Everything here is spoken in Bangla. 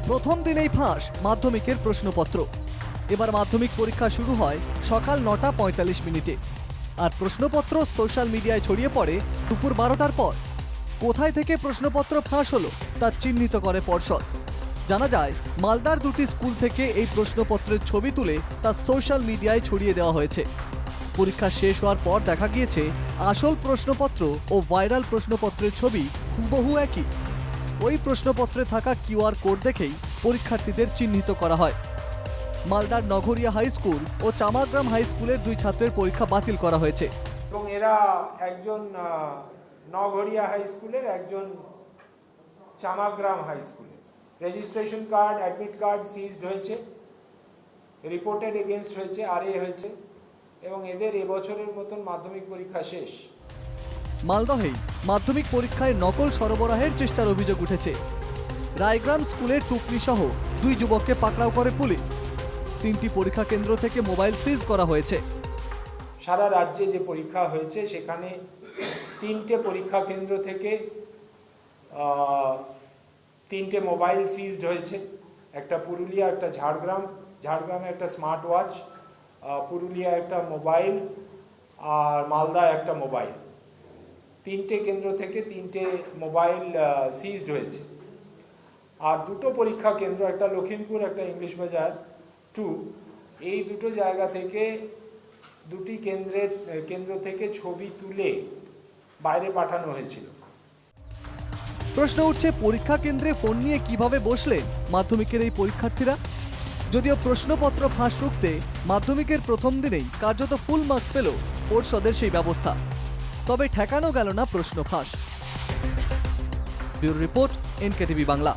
প্রথম দিনেই ফাঁস মাধ্যমিকের প্রশ্নপত্র। এবার মাধ্যমিক পরীক্ষা শুরু হয় সকাল 9টা 45 মিনিটে, আর প্রশ্নপত্র সোশ্যাল মিডিয়ায় ছড়িয়ে পড়ে দুপুর 12টার পর। কোথায় থেকে প্রশ্নপত্র ফাঁস হলো তা চিহ্নিত করে পর্ষদ। জানা যায়, মালদার দুটি স্কুল থেকে এই প্রশ্নপত্রের ছবি তুলে তা সোশ্যাল মিডিয়ায় ছড়িয়ে দেওয়া হয়েছে। পরীক্ষা শেষ হওয়ার পর দেখা গিয়েছে আসল প্রশ্নপত্র ও ভাইরাল প্রশ্নপত্রের ছবি হুবহু একই। ওই প্রশ্নপত্রে থাকা কিউআর কোড দেখেই পরীক্ষার্থীদের চিহ্নিত করা হয়। মালদার নগরিয়া হাই স্কুল ও চামাগ্রাম হাই স্কুলের দুই ছাত্রের পরীক্ষা বাতিল করা হয়েছে। এবং এরা একজন নগরিয়া হাই স্কুলের, একজন চামাগ্রাম হাই স্কুলের। Registration card, admit card ceased হয়েছে, রিপোর্টেড এগেইনস্ট হয়েছে, আরএ হয়েছে, এবং এদের এবছরের মতন মাধ্যমিক পরীক্ষা শেষ। মালদহেই মাধ্যমিক পরীক্ষায় নকল সরবরাহের চেষ্টার অভিযোগ উঠেছে। রায়গ্রাম স্কুলের টুকলি সহ দুই যুবককে পাকড়াও করে পুলিশ। 3টি পরীক্ষা কেন্দ্র থেকে মোবাইল সিজ করা হয়েছে। সারা রাজ্যে যে পরীক্ষা হয়েছে সেখানে 3টে পরীক্ষা কেন্দ্র থেকে 3টে মোবাইল সিজড হয়েছে। একটা পুরুলিয়া, একটা ঝাড়গ্রামে একটা স্মার্ট ওয়াচ, পুরুলিয়া একটা মোবাইল, আর মালদা একটা মোবাইল। 3টে কেন্দ্র থেকে 3টে মোবাইল সিজড হয়েছে। আর দুটো পরীক্ষা কেন্দ্র, একটা লখিমপুর, একটা ইংলিশ বাজার 2, এই দুটো জায়গা থেকে দুটি কেন্দ্র থেকে ছবি তুলে বাইরে পাঠানো হয়েছিল। প্রশ্ন উঠছে, পরীক্ষা কেন্দ্রে ফোন নিয়ে কিভাবে বসলেন মাধ্যমিকের এই পরীক্ষার্থীরা? যদিও প্রশ্নপত্র ফাঁস রুখতে মাধ্যমিকের প্রথম দিনেই কার্যত ফুল মার্কস পেল পর্ষদের সেই ব্যবস্থা, তবে ঠেকানো গেল না প্রশ্ন ফাঁস। Bureau report, NKTV Bangla.